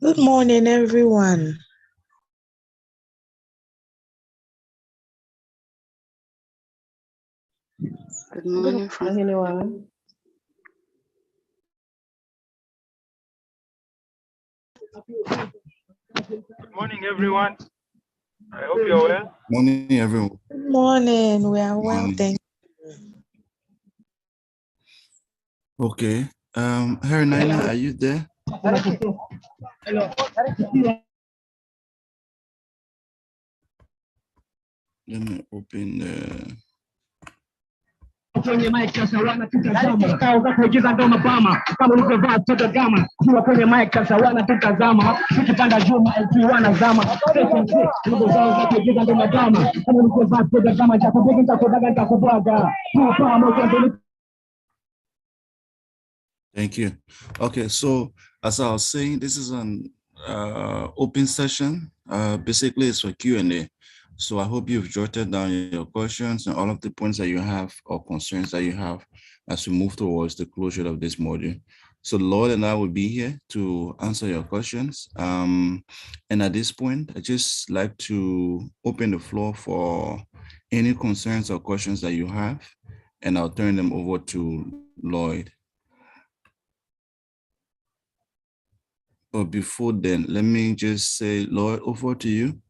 Good morning, everyone. Good morning, Anyone? Good morning, everyone. I hope you're well. Morning, everyone. Good morning. We are well, Morning. thank Okay. Harry Nina, are you there? Let me open the. Kwenye mic sasa wanatutazama kao za kuigiza ndo mapama kama ulivyovaa toka gama kiwa kwenye mic sasa wanatutazama tukipanda juu LP wanazama ndugu zao za kuigiza ndo mapama kama ulivyovaa toka gama cha kubega nitakudaga nitakubwaga Thank you. Okay, so as I was saying, this is an open session. Basically, it's for Q&A. So I hope you've jotted down your questions and all of the points that you have or concerns that you have as we move towards the closure of this module. So Lord and I will be here to answer your questions. And at this point, I just like to open the floor for any concerns or questions that you have, and I'll turn them over to Lloyd. But before then, let me just say, Lloyd, over to you.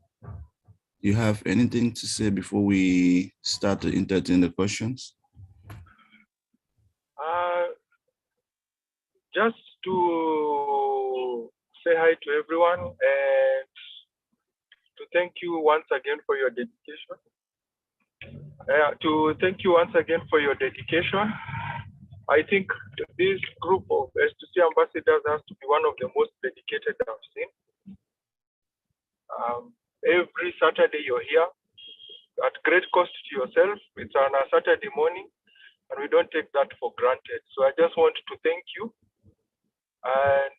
You have anything to say before we start to entertain the questions? Just to say hi to everyone and to thank you once again for your dedication. I think this group of S2C ambassadors has to be one of the most dedicated I've seen. Every Saturday you're here at great cost to yourself. It's on a Saturday morning, and we don't take that for granted. So I just want to thank you and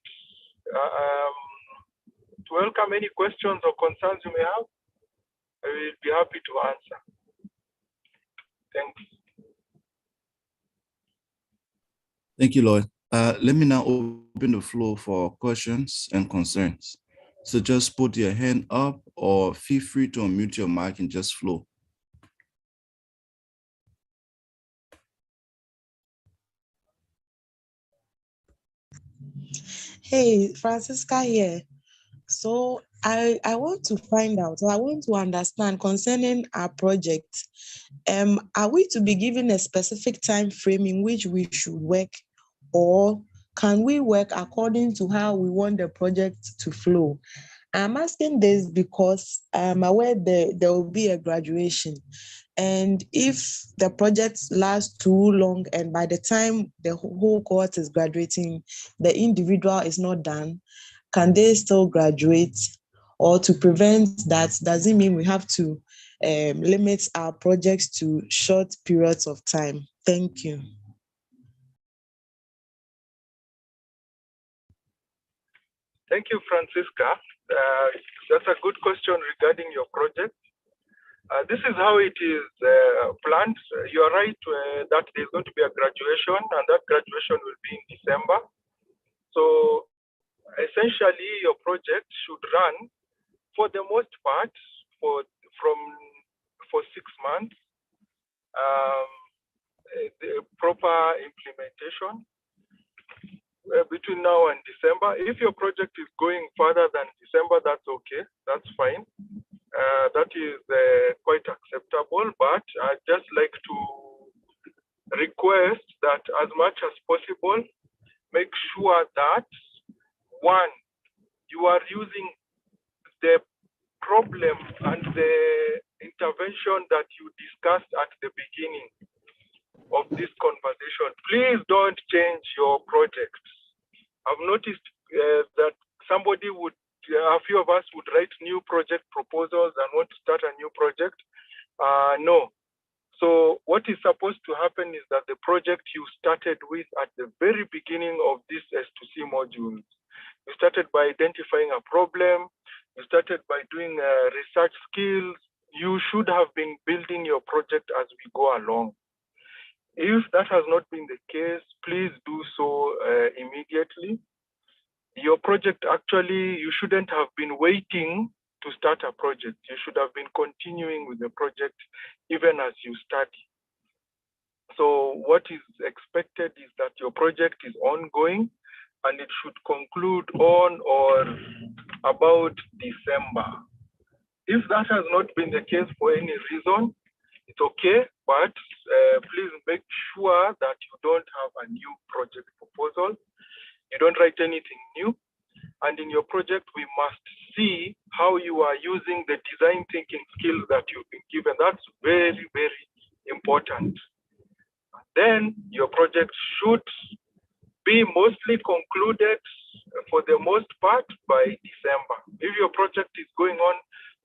to welcome any questions or concerns you may have. I will be happy to answer. Thanks. Thank you, Lloyd. Let me now open the floor for questions and concerns. So just put your hand up or feel free to unmute your mic and just flow. Hey, Francisca here. So I want to find out, I want to understand concerning our project. Are we to be given a specific time frame in which we should work, or can we work according to how we want the project to flow? I'm asking this because I'm aware there will be a graduation. And if the project lasts too long and by the time the whole cohort is graduating, the individual is not done, can they still graduate? Or to prevent that, does it mean we have to limit our projects to short periods of time? Thank you. Thank you, Francisca. That's a good question regarding your project. This is how it is planned. You are right that there's going to be a graduation, and that graduation will be in December. So essentially, your project should run, for the most part, for 6 months. The proper implementation between now and December. If your project is going further than December, that's okay. That's fine. That is quite acceptable, but I'd just like to request that as much as possible, make sure that, one, you are using the problem and the intervention that you discussed at the beginning of this conversation. Please don't change your project. I've noticed that a few of us would write new project proposals and want to start a new project. No. So what is supposed to happen is that the project you started with at the very beginning of this S2C modules, you started by identifying a problem, you started by doing research skills. You should have been building your project as we go along. If that has not been the case, please do so immediately. your project actually, you shouldn't have been waiting to start a project. You should have been continuing with the project even as you study. So what is expected is that your project is ongoing and it should conclude on or about December. If that has not been the case for any reason, it's okay, but please make sure that you don't have a new project proposal. You don't write anything new. And in your project, we must see how you are using the design thinking skills that you've been given. That's very, very important. Then your project should be mostly concluded for the most part by December. If your project is going on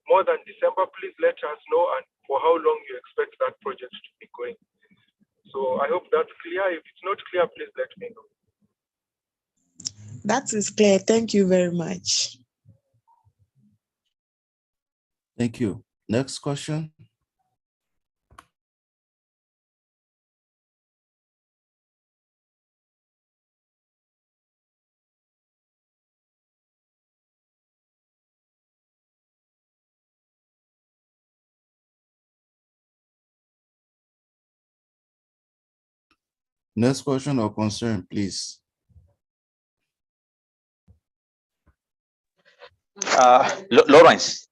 more than December, please let us know and for how long you expect that project to be going. So I hope that's clear. If it's not clear, please let me know. That is clear. Thank you very much. Thank you. Next question. Next question or concern, please. Lawrence.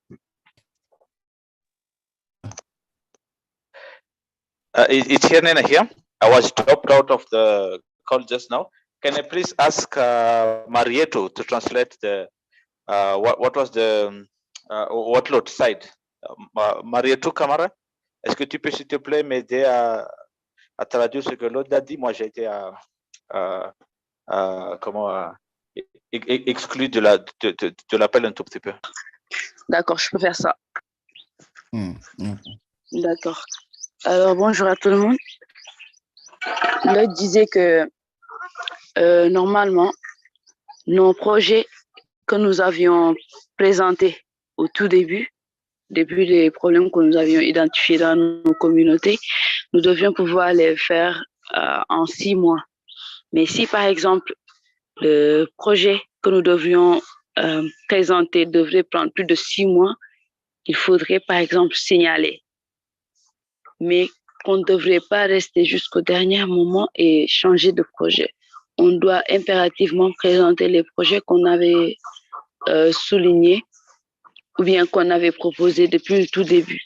It's here, Nena, here. I was dropped out of the call just now. Can I please ask Marieto to translate the what was the workload side? Marieto Camara, est-ce que tu peux s'il te plaît m'aider à traduire ce que l'autre a dit? Moi j'ai été exclu de l'appel un tout petit peu. D'accord, je peux faire ça. D'accord. Alors, bonjour à tout le monde. L'autre disait que normalement, nos projets que nous avions présentés au tout début, depuis les problèmes que nous avions identifiés dans nos communautés, nous devions pouvoir les faire en 6 mois. Mais si, par exemple, le projet que nous devions présenter devrait prendre plus de 6 mois, il faudrait, par exemple, signaler. Mais qu'on ne devrait pas rester jusqu'au dernier moment et changer de projet. On doit impérativement présenter les projets qu'on avait soulignés ou bien qu'on avait proposés depuis le tout début.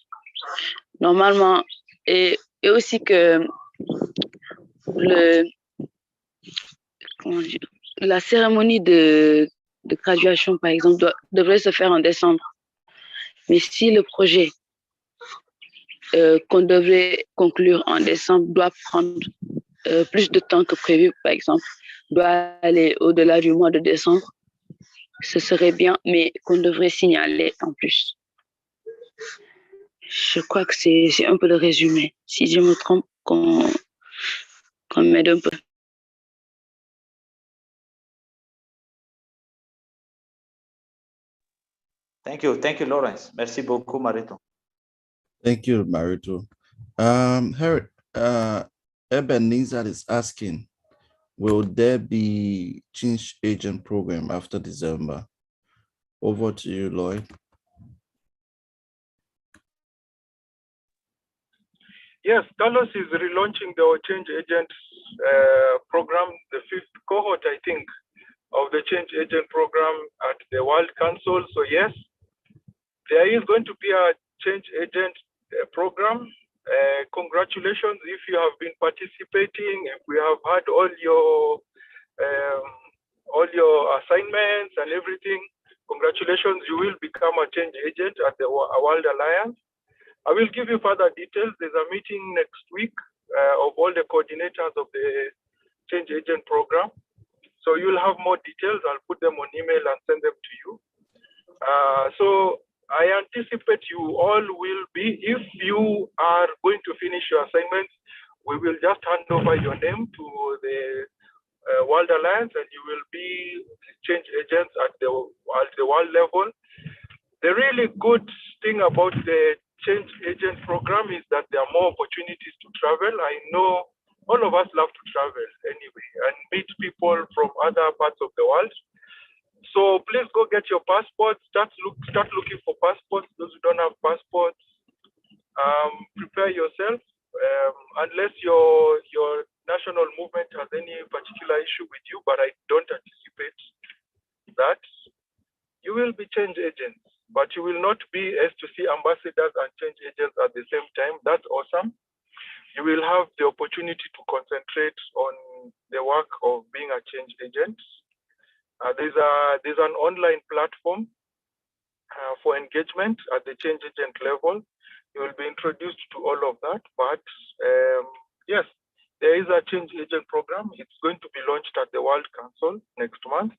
Normalement, et aussi que la cérémonie de graduation, par exemple, devrait se faire en décembre. Mais si le projet qu'on devrait conclure en décembre doit prendre plus de temps que prévu, par exemple, doit aller au-delà du mois de décembre, ce serait bien, mais qu'on devrait signaler en plus. Je crois que c'est un peu le résumé. Si je me trompe, qu'on m'aide un peu. Thank you, Lawrence. Merci beaucoup, Marito. Thank you, Marito. Harry, Ebenezer is asking, will there be change agent program after December? Over to you, Lloyd. Yes, Carlos is relaunching the change agent program, the 5th cohort, I think, of the change agent program at the World Council. So yes, there is going to be a change agent program. Congratulations if you have been participating, if we have had all your assignments and everything. Congratulations, you will become a change agent at the World Alliance. I will give you further details. There's a meeting next week of all the coordinators of the change agent program. So you'll have more details. I'll put them on email and send them to you. So I anticipate you all will be, if you are going to finish your assignments, we will just hand over your name to the World Alliance and you will be change agents at the world level. The really good thing about the change agent program is that there are more opportunities to travel. I know all of us love to travel anyway and meet people from other parts of the world. So please go get your passports. Start looking for passports. Those who don't have passports, prepare yourself. Unless your national movement has any particular issue with you, but I don't anticipate that. You will be change agents, but you will not be S2C ambassadors and change agents at the same time. That's awesome. You will have the opportunity to concentrate on the work of being a change agent. There's an online platform for engagement at the change agent level. You will be introduced to all of that, but yes, there is a change agent program. It's going to be launched at the World Council next month.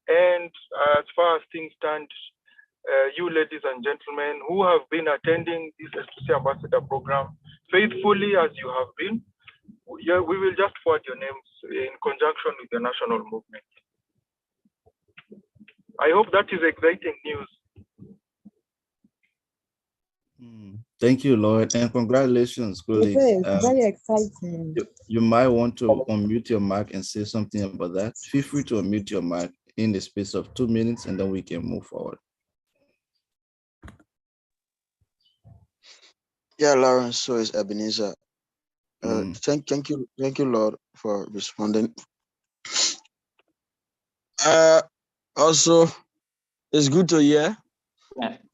And as far as things stand, you ladies and gentlemen who have been attending this S2C Ambassador program faithfully as you have been, we will just forward your names in conjunction with the national movement. I hope that is exciting news. Thank you, Lord, and congratulations, colleagues. Very exciting. You might want to unmute your mic and say something about that. Feel free to unmute your mic in the space of 2 minutes, and then we can move forward. Yeah, Lawrence, so is Ebenezer. Thank you, Lord, for responding. Also, it's good to hear.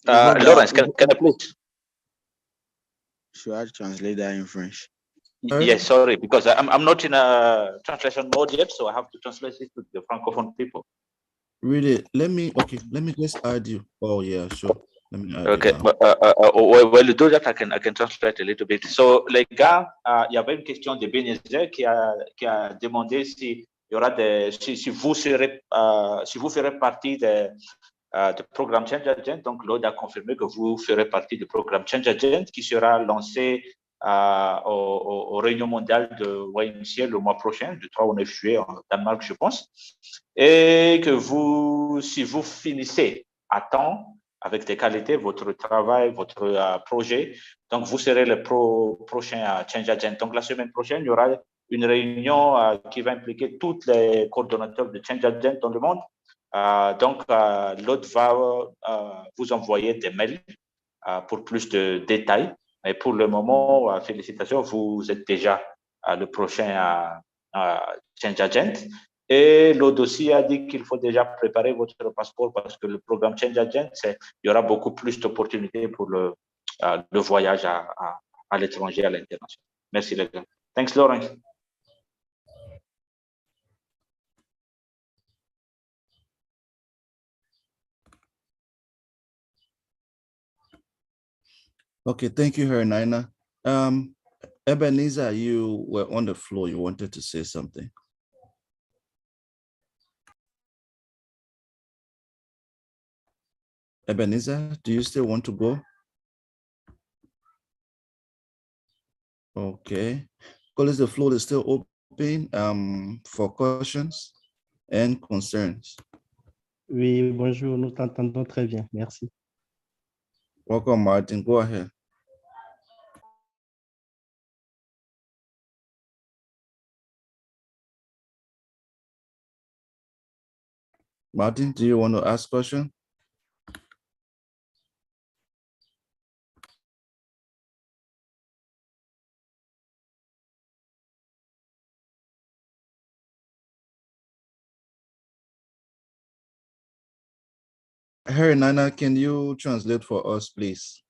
Lawrence, can I please? Should I translate that in French? Yes, sorry, because I'm not in a translation mode yet, so I have to translate it to the Francophone people. Really, let me just add you. Oh yeah, sure. Let me add Okay, you now. while you do that, I can translate a little bit. So, les gars, il y avait une question de Bénézer qui a demandé si il y aura si vous ferez partie du programme Change Agent. Donc, Lord a confirmé que vous ferez partie du programme Change Agent qui sera lancé aux réunions mondiales de AAYMCA le mois prochain, du 3 au 9 juillet en Danemark, je pense. Et que si vous finissez à temps, avec des qualités, votre travail, votre projet, donc vous serez le prochain Change Agent. Donc, la semaine prochaine, il y aura une réunion qui va impliquer tous les coordonnateurs de Change Agent dans le monde. Donc, l'autre va vous envoyer des mails pour plus de détails. Mais pour le moment, félicitations, vous êtes déjà le prochain Change Agent. Et le dossier a dit qu'il faut déjà préparer votre passeport parce que le programme Change Agent, il y aura beaucoup plus d'opportunités pour le voyage à l'étranger, à l'international. Merci les gars. Thanks, Lawrence. Okay, thank you, Hernina. Ebenezer, you were on the floor. You wanted to say something. Ebenezer, do you still want to go? Okay. Colleagues, the floor is still open for questions and concerns. Oui, bonjour, nous t'entendons très bien, merci. Welcome, Martin. Go ahead. Martin, do you want to ask a question? Hey, Nana, can you translate for us, please?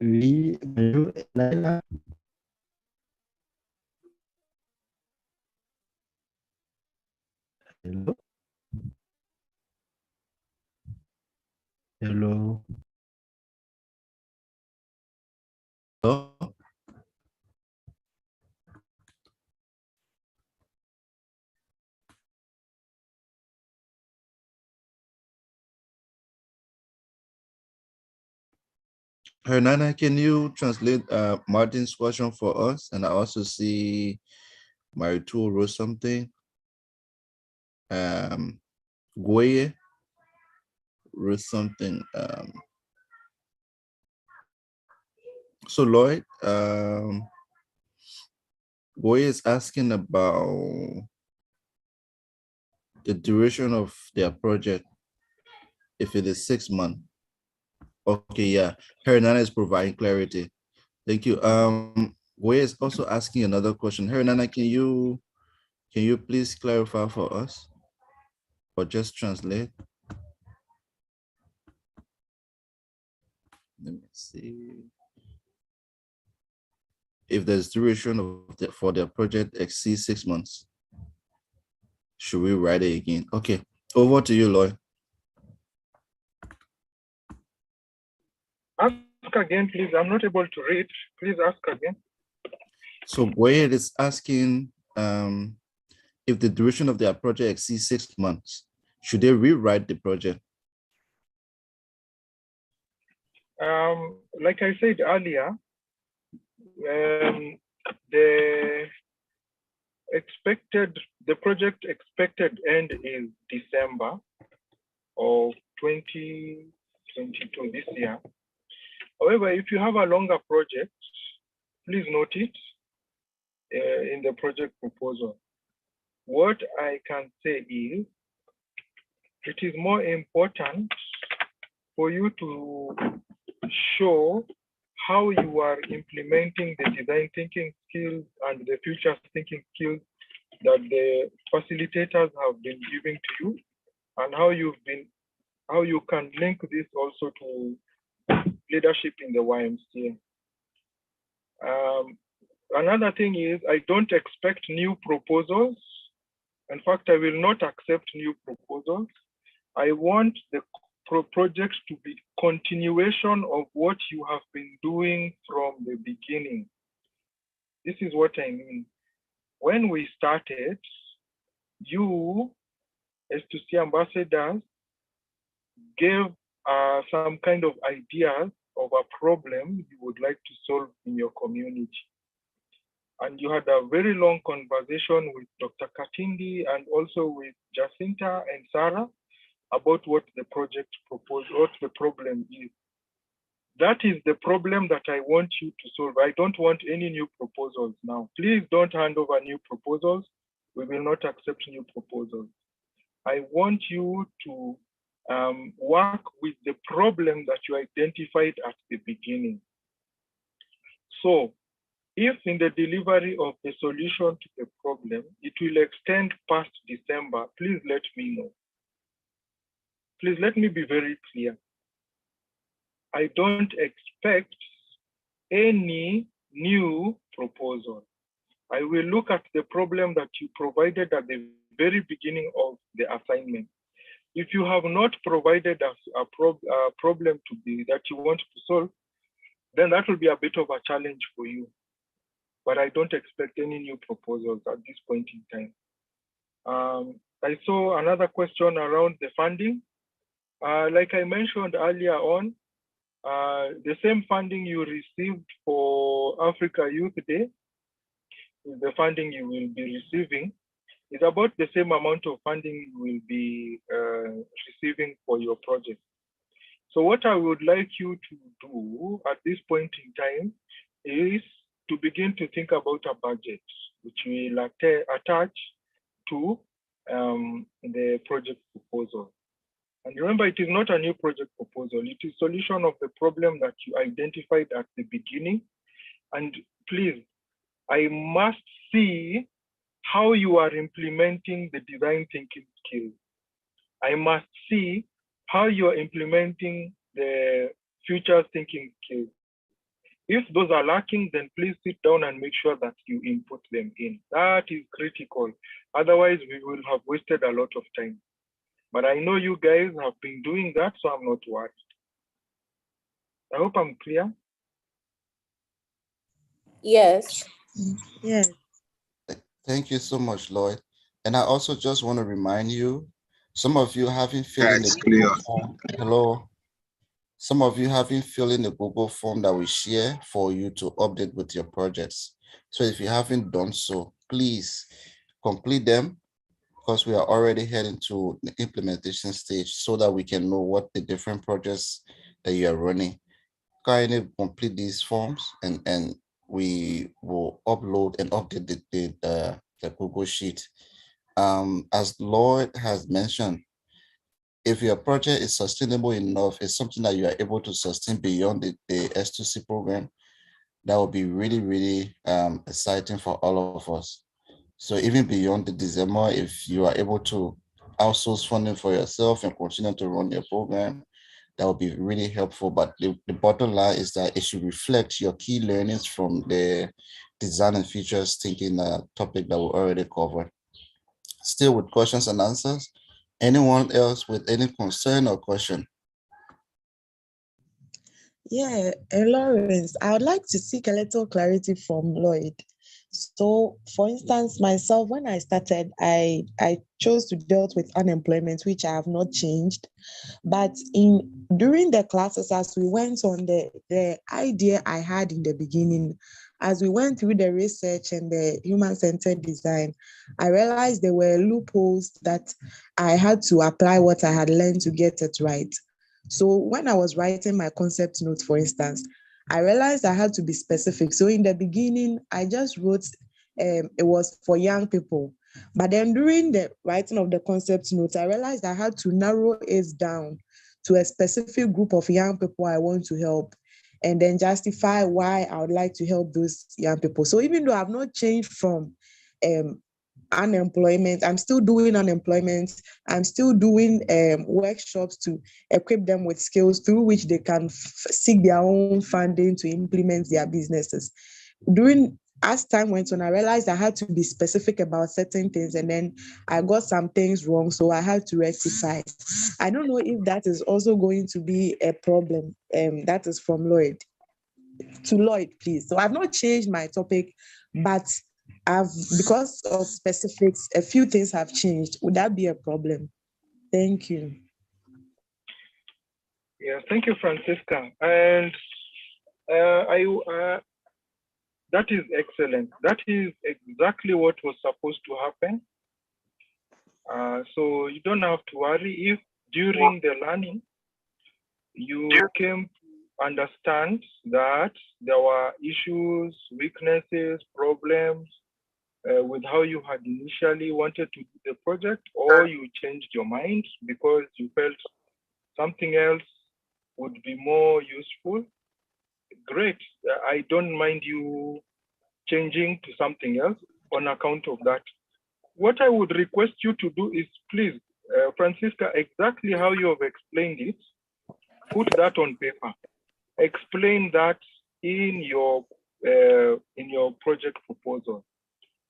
Oui, bonjour, Naila. Hello. Hello. Hello? Hernana, can you translate Martin's question for us? And I also see Maritu wrote something. Goye wrote something. So Lloyd, Goye is asking about the duration of their project, if it is 6 months. Okay, yeah. Hernana is providing clarity. Thank you. Goye is also asking another question. Hernana, can you please clarify for us or just translate? Let me see. If the duration of for their project exceeds 6 months, should we write it again? Okay, over to you, Lloyd. Ask again, please. I'm not able to read. Please ask again. So Boyd is asking if the duration of their project exceeds 6 months, should they rewrite the project? Like I said earlier, the project expected end is December of 2022, this year. However, if you have a longer project, please note it in the project proposal. What I can say is, it is more important for you to show how you are implementing the design thinking skills and the future thinking skills that the facilitators have been giving to you, and how you can link this also to leadership in the YMCA. Another thing is, I don't expect new proposals. In fact, I will not accept new proposals. I want the project to be continuation of what you have been doing from the beginning. This is what I mean. When we started, you, S2C ambassadors, gave some kind of ideas of a problem you would like to solve in your community. And you had a very long conversation with Dr. Katindi and also with Jacinta and Sarah about what the project proposed, what the problem is. That is the problem that I want you to solve. I don't want any new proposals now. Please don't hand over new proposals. We will not accept new proposals. I want you to work with the problem that you identified at the beginning. So if in the delivery of the solution to the problem, it will extend past December, please let me know. Please let me be very clear. I don't expect any new proposal. I will look at the problem that you provided at the very beginning of the assignment. If you have not provided us a problem that you want to solve, then that will be a bit of a challenge for you. But I don't expect any new proposals at this point in time. I saw another question around the funding. Like I mentioned earlier on, the same funding you received for Africa Youth Day is the funding you will be receiving. It's about the same amount of funding you will be receiving for your project. So what I would like you to do at this point in time is to begin to think about a budget, which will attach to the project proposal. And remember, it is not a new project proposal. It is solution of the problem that you identified at the beginning. And please, I must see how you are implementing the design thinking skills. I must see how you are implementing the future thinking skills. If those are lacking, then please sit down and make sure that you input them in. That is critical. Otherwise, we will have wasted a lot of time. But I know you guys have been doing that, so I'm not worried. I hope I'm clear. Yes. Yes. Thank you so much, Lloyd. And I also just want to remind you, some of you haven't filled in the Google form. Hello. Some of you haven't filled in the Google form that we share for you to update with your projects. So if you haven't done so, please complete them because we are already heading to the implementation stage so that we can know what the different projects that you are running. Kindly complete these forms and we will upload and update the Google Sheet. As Lloyd has mentioned, if your project is sustainable enough, it's something that you are able to sustain beyond the S2C program, that will be really, really exciting for all of us. So even beyond the December, if you are able to outsource funding for yourself and continue to run your program, that will be really helpful. But the bottom line is that it should reflect your key learnings from the design and features thinking topic that we already covered. Still with questions and answers. Anyone else with any concern or question? Yeah, Lawrence, I would like to seek a little clarity from Lloyd. So, for instance, myself, when I started, I chose to deal with unemployment, which I have not changed. But during the classes, as we went on, the idea I had in the beginning, as we went through the research and the human-centered design, I realized there were loopholes that I had to apply what I had learned to get it right. So when I was writing my concept note, for instance, I realized I had to be specific. So in the beginning, I just wrote it was for young people. But then during the writing of the concept note, I realized I had to narrow it down to a specific group of young people I want to help, and then justify why I would like to help those young people. So even though I've not changed from unemployment, I'm still doing unemployment. I'm still doing workshops to equip them with skills through which they can seek their own funding to implement their businesses. As time went on, I realized I had to be specific about certain things, and then I got some things wrong, so I had to rectify. I don't know if that is also going to be a problem. That is from Lloyd. To Lloyd, please. So I've not changed my topic, but because of specifics, a few things have changed. Would that be a problem? Thank you. Yeah, thank you, Francisca. And that is excellent. That is exactly what was supposed to happen. So you don't have to worry if during the learning you came to understand that there were issues, weaknesses, problems with how you had initially wanted to do the project, or you changed your mind because you felt something else would be more useful. Great. I don't mind you changing to something else on account of that. What I would request you to do is, please, Francisca, exactly how you have explained it, put that on paper. Explain that in your project proposal.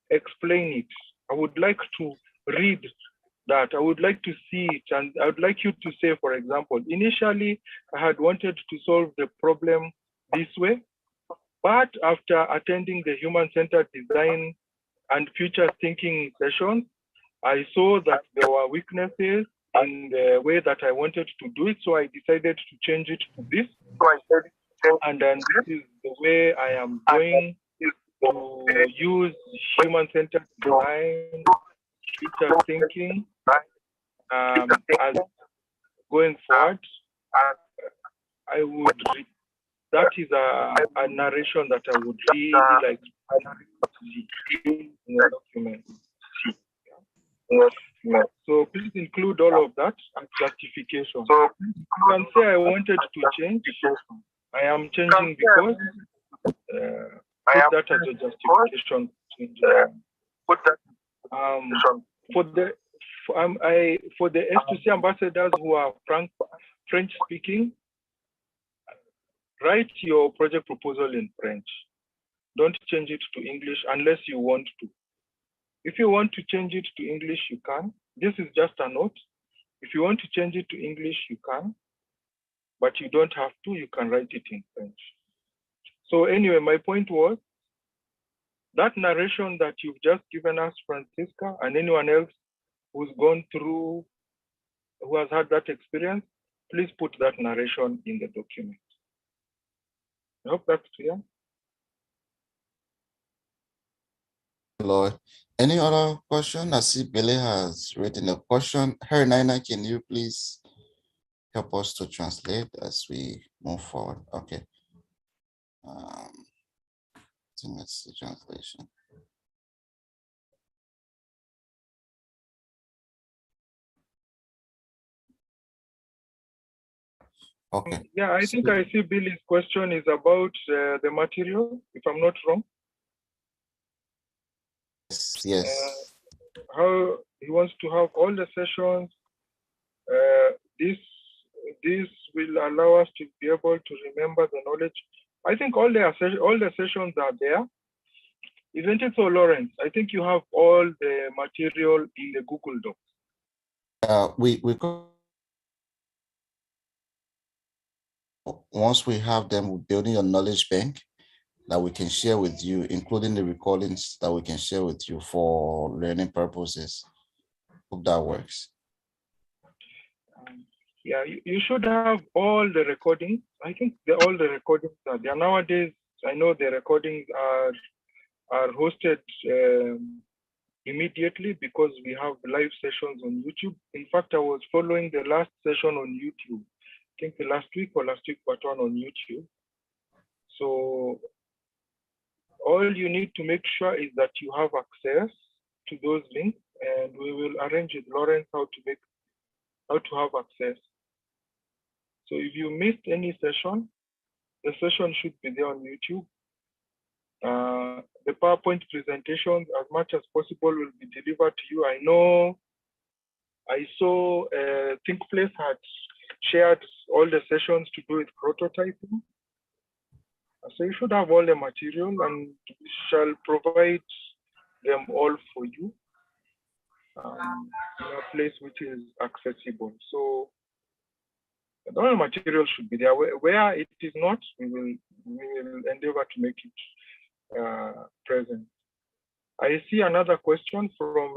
Explain it. I would like to read that. I would like to see it, and I would like you to say, for example, initially I had wanted to solve the problem this way, but after attending the human-centered design and future thinking sessions, I saw that there were weaknesses in the way that I wanted to do it, so I decided to change it to this. And then this is the way I am going to use human-centered design, future thinking, as going forward. I would read, that is a narration that I would really like to see in the document. So please include all of that and justification. You can say I wanted to change. I am changing because put that as a justification. For the S2C ambassadors who are French speaking, write your project proposal in French. Don't change it to English unless you want to. If you want to change it to English, you can. This is just a note. If you want to change it to English, you can, but you don't have to. You can write it in French. So anyway, my point was that narration that you've just given us, Francisca, and anyone else who's gone through, who has had that experience, please put that narration in the document. I hope that's clear. Lord. Any other question? I see Billy has written a question. Her Nina, can you please help us to translate as we move forward? Okay. I think that's the translation. Okay. Yeah, I think I see Billy's question is about the material, if I'm not wrong. Yes. How he wants to have all the sessions. This will allow us to be able to remember the knowledge. I think all the sessions are there. Isn't it so, Lawrence? I think you have all the material in the Google Docs. We once we have them, we're building a knowledge bank that we can share with you, including the recordings that we can share with you for learning purposes. Hope that works. Yeah, you should have all the recordings. I think all the recordings are there. Nowadays, I know the recordings are hosted immediately because we have live sessions on YouTube. In fact, I was following the last session on YouTube. I think the last week but one on YouTube. So all you need to make sure is that you have access to those links, and we will arrange with Lawrence how to have access. So if you missed any session, the session should be there on YouTube. The PowerPoint presentations, as much as possible, will be delivered to you. I saw ThinkPlace had shared all the sessions to do with prototyping. So you should have all the material, and we shall provide them all for you in a place which is accessible. So all the material should be there. Where it is not, we will endeavor to make it present. I see another question from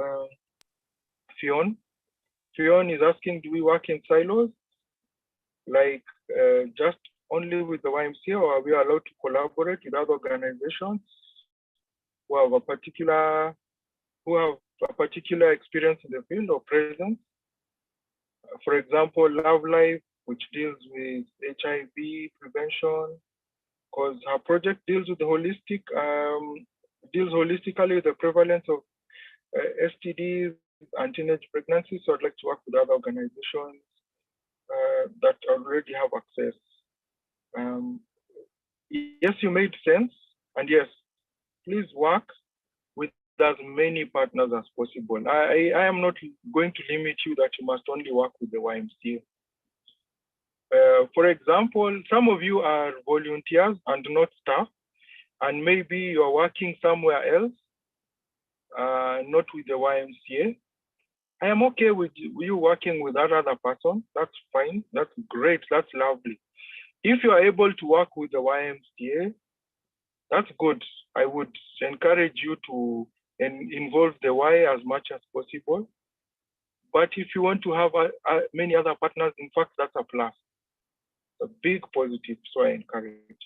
Fion. Fion is asking, do we work in silos? Like just only with the YMCA, or are we allowed to collaborate with other organizations who have a particular experience in the field or presence? For example, Love Life, which deals with HIV prevention, because our project deals with the holistically with the prevalence of STDs and teenage pregnancies. So I'd like to work with other organizations that already have access. Yes, you made sense, and yes, please work with as many partners as possible. I am not going to limit you that you must only work with the YMCA. For example, some of you are volunteers and not staff, and maybe you are working somewhere else, not with the YMCA. I am okay with you working with that other person. That's fine. That's great. That's lovely. If you are able to work with the YMCA, that's good. I would encourage you to involve the Y as much as possible. But if you want to have many other partners, in fact, that's a plus. A big positive, so I encourage it.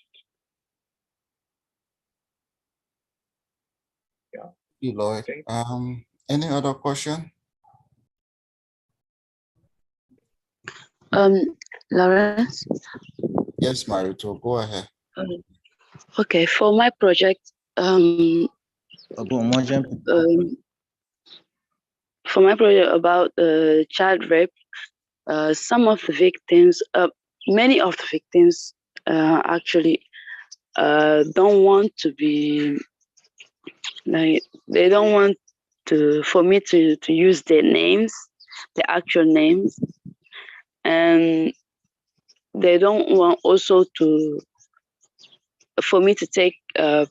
Yeah. Thank you, Lloyd. Any other question? Lawrence? Yes, Marito, go ahead. Okay, for my project, for my project about child rape, some of the victims, many of the victims actually don't want to be, like, they don't want for me to use their names, their actual names, and they don't want also for me to take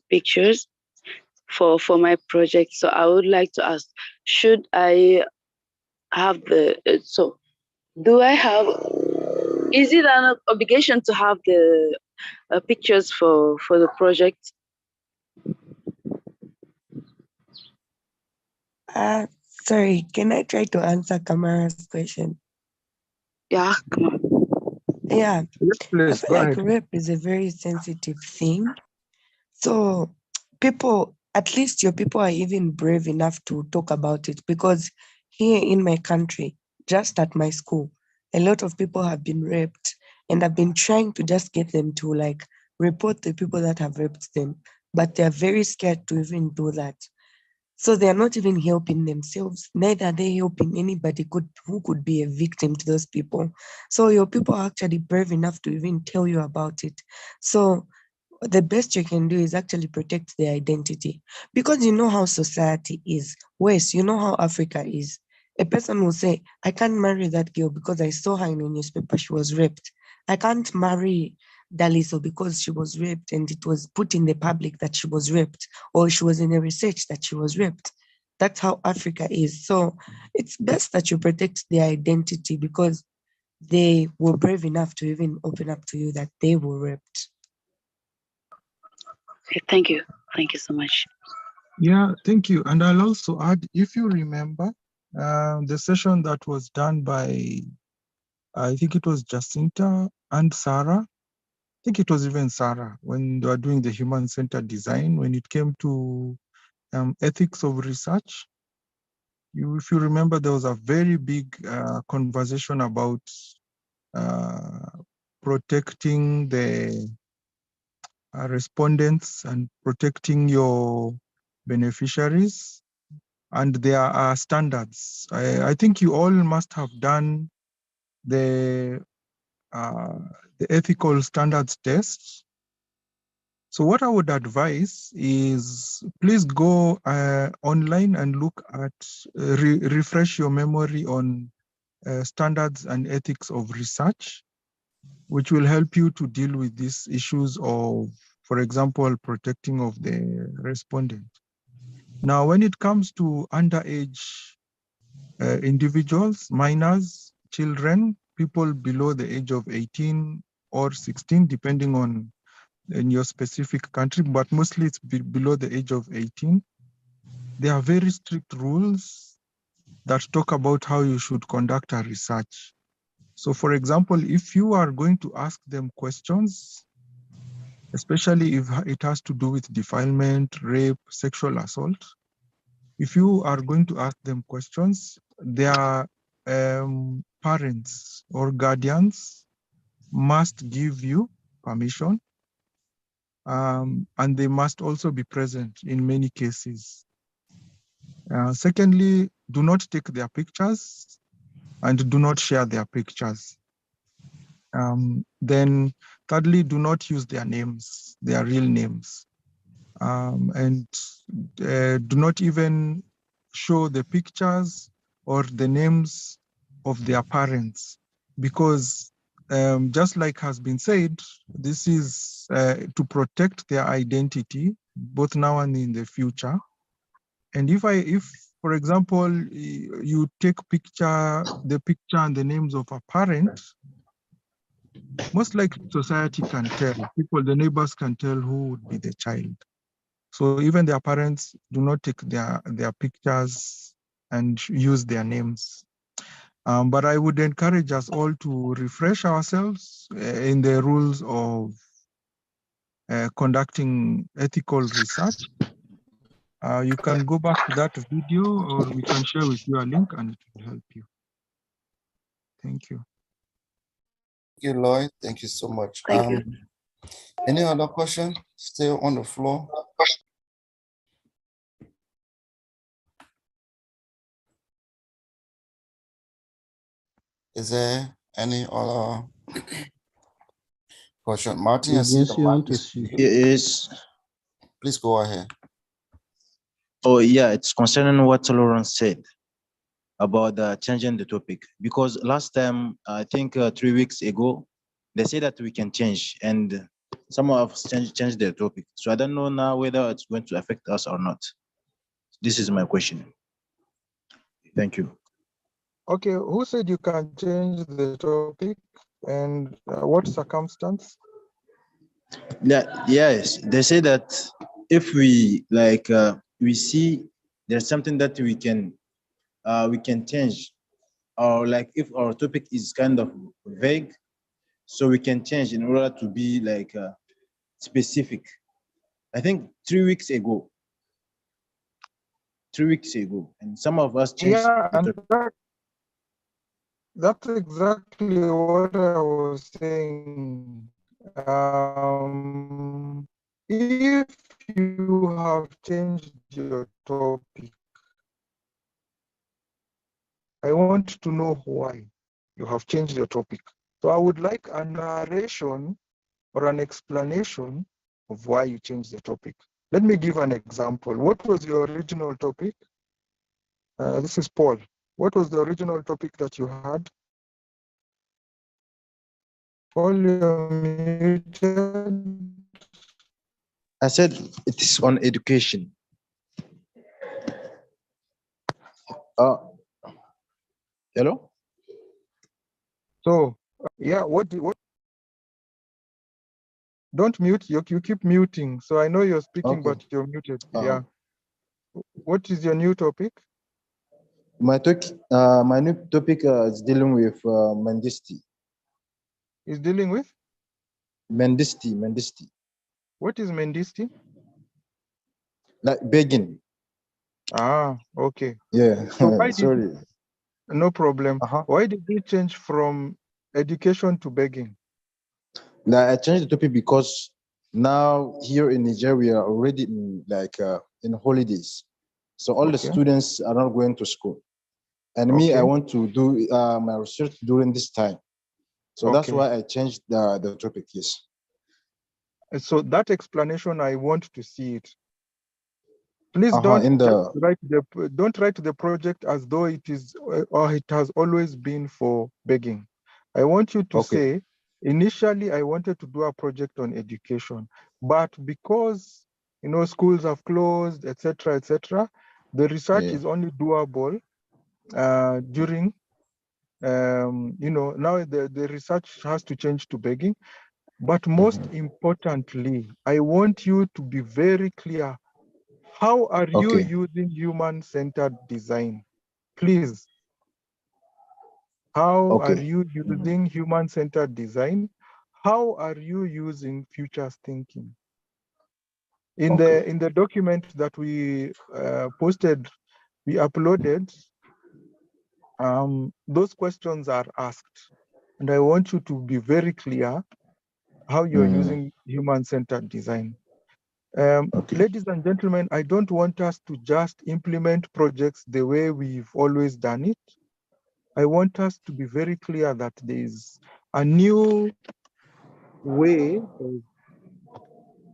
pictures for my project. So I would like to ask, should I have is it an obligation to have the pictures for the project? Sorry, can I try to answer Kamara's question? Yeah, come on. Yeah, yes, please, I feel like rape is a very sensitive thing. So people at least your people are even brave enough to talk about it, because here in my country, just at my school, a lot of people have been raped, and I've been trying to just get them to like report the people that have raped them, but they're very scared to even do that. So they are not even helping themselves, neither are they helping anybody who could be a victim to those people. So your people are actually brave enough to even tell you about it. So the best you can do is actually protect their identity, because you know how society is. Wes, you know how Africa is. A person will say, I can't marry that girl because I saw her in a newspaper, she was raped. I can't marry Daliso because she was raped and it was put in the public that she was raped, or she was in a research that she was raped. That's how Africa is. So it's best that you protect their identity, because they were brave enough to even open up to you that they were raped. Okay, thank you. Thank you so much. Yeah, thank you. And I'll also add, if you remember, the session that was done by, I think it was Jacinta and Sarah. I think it was even Sarah, when they were doing the human-centered design, when it came to ethics of research. If you remember, there was a very big conversation about protecting the respondents and protecting your beneficiaries. And there are standards. I think you all must have done the ethical standards test. So what I would advise is, please go online and look at, refresh your memory on standards and ethics of research, which will help you to deal with these issues of, for example, protecting of the respondent. Now, when it comes to underage individuals, minors, children, people below the age of 18 or 16, depending on in your specific country, but mostly it's below the age of 18. There are very strict rules that talk about how you should conduct a research. So for example, if you are going to ask them questions, especially if it has to do with defilement, rape, sexual assault, if you are going to ask them questions, their parents or guardians must give you permission, and they must also be present in many cases. Secondly, do not take their pictures and do not share their pictures. Then thirdly, do not use their names, their real names. And do not even show the pictures or the names of their parents, because just like has been said, this is to protect their identity, both now and in the future. And if, for example, you take the picture and the names of a parent, most likely society can tell, the neighbors can tell who would be the child. So even their parents do not take their pictures and use their names. But I would encourage us all to refresh ourselves in the rules of conducting ethical research. You can go back to that video, or we can share with you a link and it will help you. Thank you. Thank you, Lloyd. Thank you so much. Thank you. Any other question still on the floor? Is there any other question? Martin, I see the mic is. Yes. Please go ahead. Oh, yeah, it's concerning what Lawrence said about changing the topic. Because last time, I think 3 weeks ago, they said that we can change, and some have changed the topic. So I don't know now whether it's going to affect us or not. This is my question. Thank you. Okay, who said you can change the topic, and what circumstance? Yeah, yes, they say that if we we see there's something that we can change, or like if our topic is kind of vague, so we can change in order to be specific. I think 3 weeks ago 3 weeks ago, and some of us changed. Yeah, and that's exactly what I was saying. If you have changed your topic, I want to know why you have changed your topic. So I would like a narration or an explanation of why you changed the topic. Let me give an example. What was your original topic? This is Paul. What was the original topic that you had? Paul, you're muted. I said it is on education. Hello? So, yeah, what don't mute, you keep muting. So I know you're speaking, Okay. but you're muted. Yeah. What is your new topic? My new topic is dealing with mendicity. Is dealing with? Mendicity. What is mendicity? Like begging. Ah, okay. Yeah, So why sorry. No problem. Why did you change from education to begging? Now I changed the topic because now here in Nigeria we are already in holidays, so all the students are not going to school, and me, I want to do my research during this time, so that's why I changed the topic. Yes. So that explanation, I want to see it. Please don't write the project as though it is or it has always been for begging. I want you to say, initially I wanted to do a project on education, but because schools have closed, etc., the research is only doable during now the research has to change to begging. But most importantly, I want you to be very clear. How are you using human-centered design? Please. How are you using human-centered design? How are you using futures thinking? In the document that we posted, we uploaded, those questions are asked. And I want you to be very clear how you're using human-centered design. Ladies and gentlemen, I don't want us to just implement projects the way we've always done it. I want us to be very clear that there is a new way of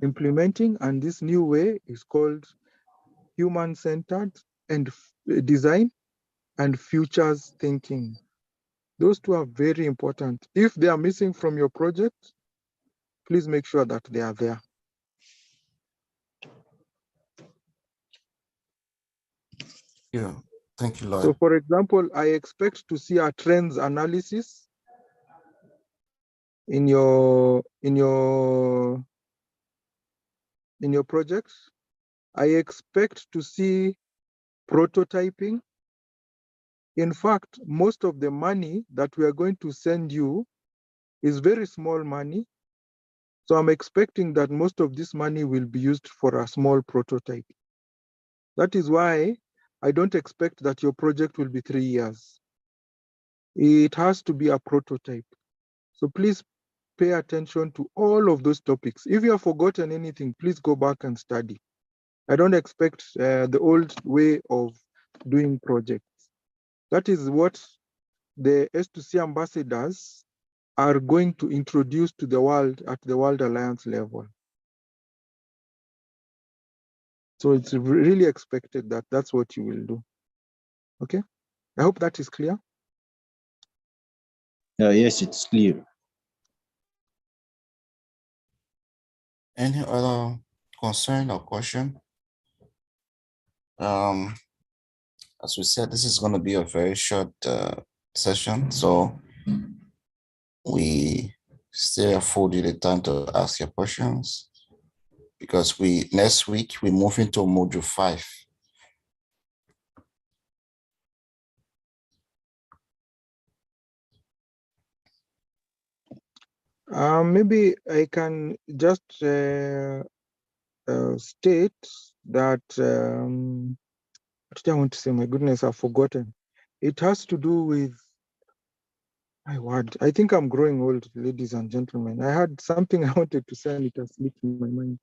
implementing, and this new way is called human-centered and design and futures thinking. Those two are very important. If they are missing from your project, please make sure that they are there. Yeah, thank you, Lloyd. So for example, I expect to see a trends analysis in your projects. I expect to see prototyping. In fact, most of the money that we are going to send you is very small money. So I'm expecting that most of this money will be used for a small prototype. That is why I don't expect that your project will be 3 years. It has to be a prototype. So please pay attention to all of those topics. If you have forgotten anything, please go back and study. I don't expect the old way of doing projects. That is what the S2C ambassadors are going to introduce to the world at the World Alliance level. So it's really expected that that's what you will do. Okay, I hope that is clear. Yes, it's clear. Any other concern or question? As we said, this is going to be a very short session, so we still afford you the time to ask your questions, because next week we move into module 5. Maybe I can just state that what did I want to say? My goodness, I've forgotten. It has to do with my word. I think I'm growing old, ladies and gentlemen. I had something I wanted to say and it has slipped in my mind.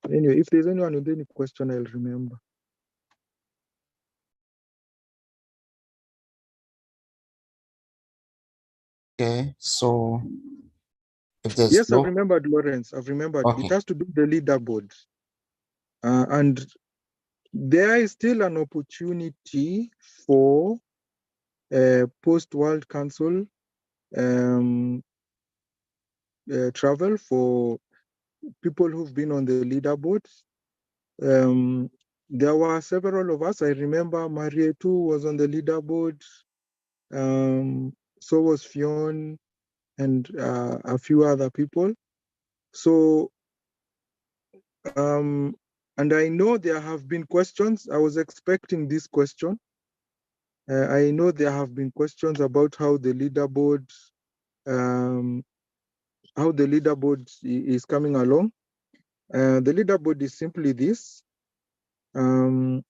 Anyway, if there's anyone with any question, I'll remember. Okay, so if there's Yes, I've no, remembered, Lawrence. I've remembered. okay. It has to do with the leaderboard. And there is still an opportunity for post-World Council travel for people who've been on the leaderboard. There were several of us. I remember Marietu was on the leaderboard. So was Fionn and a few other people. So, and I know there have been questions. I was expecting this question. I know there have been questions about how the leaderboard is coming along. The leaderboard is simply this. Those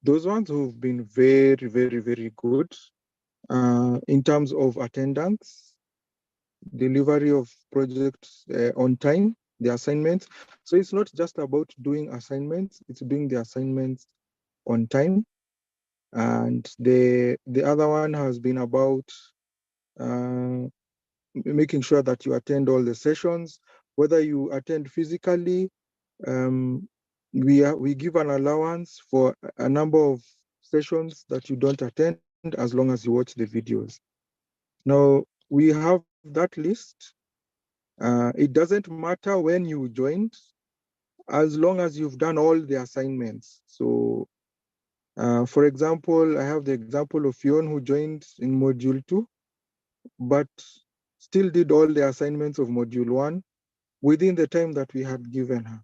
ones who've been very, very, very good in terms of attendance, delivery of projects on time, the assignments. So it's not just about doing assignments, it's doing the assignments on time. And the other one has been about making sure that you attend all the sessions, whether you attend physically. We give an allowance for a number of sessions that you don't attend as long as you watch the videos. Now, we have that list. It doesn't matter when you joined, as long as you've done all the assignments. So, for example, I have the example of Fionn who joined in module 2, but still did all the assignments of module 1 within the time that we had given her.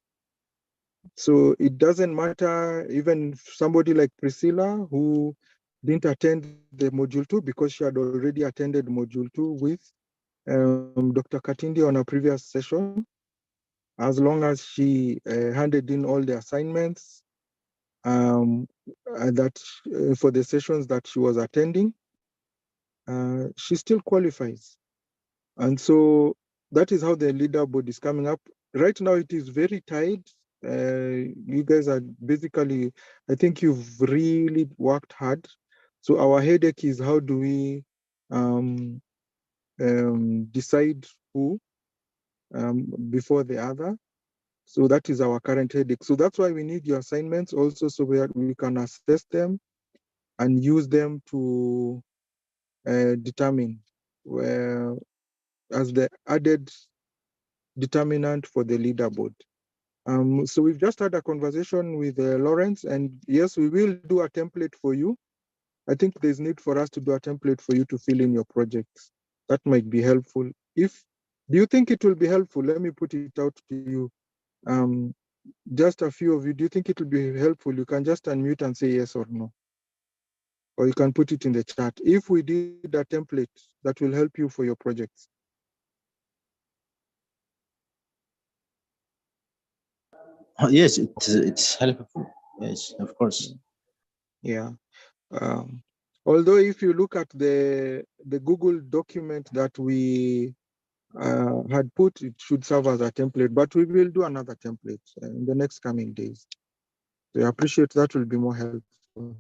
So it doesn't matter, even somebody like Priscilla who didn't attend the module 2 because she had already attended module 2 with Dr. Katindi on a previous session, as long as she handed in all the assignments for the sessions that she was attending, she still qualifies. And so that is how the leaderboard is coming up. Right now, it is very tight. You guys are basically, I think you've really worked hard. So our headache is how do we decide who before the other. So that is our current headache. So that's why we need your assignments also so that we can assess them and use them to determine where as the added determinant for the leaderboard. So we've just had a conversation with Lawrence, and yes, we will do a template for you. I think there's need for us to do a template for you to fill in your projects. That might be helpful. Do you think it will be helpful? Let me put it out to you. Just a few of you, do you think it will be helpful? You can just unmute and say yes or no. Or you can put it in the chat. If we did a template that will help you for your projects. Yes, it's helpful. Yes, of course. Yeah. Although if you look at the Google document that we had put, it should serve as a template, but we will do another template in the next coming days. So I appreciate that will be more helpful.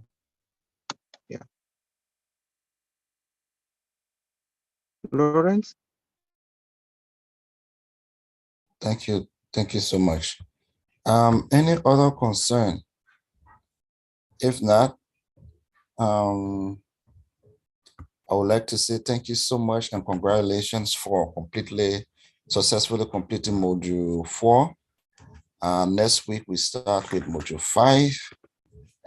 Yeah. Lawrence? Thank you. Thank you so much. Any other concern? If not, I would like to say thank you so much and congratulations for successfully completing module 4. Next week, we start with module 5,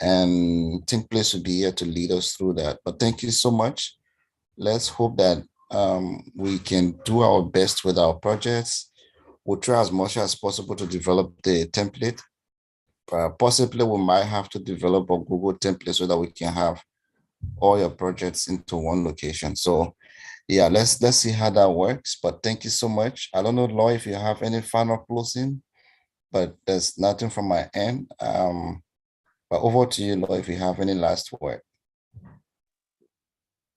and Think Place will be here to lead us through that. But thank you so much. Let's hope that we can do our best with our projects. We'll try as much as possible to develop the template. Possibly, we might have to develop a Google template so that we can have all your projects into one location. So yeah, let's see how that works. But thank you so much. I don't know, Law, if you have any final closing, but there's nothing from my end. But over to you, Lord, if you have any last word.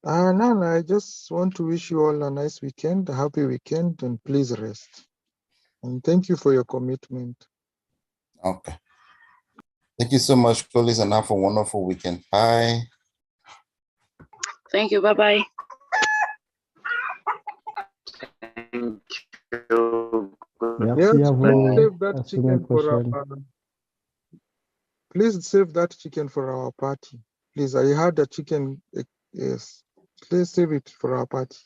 No, I just want to wish you all a nice weekend, a happy weekend, and please rest. And thank you for your commitment. Okay. Thank you so much, colleagues, and have a wonderful weekend. Bye. Thank you. Bye-bye. Thank you. Merci à Please vous. save that À la semaine chicken for prochaine. please save that chicken for our party. Please, I had a chicken. Yes, please save it for our party.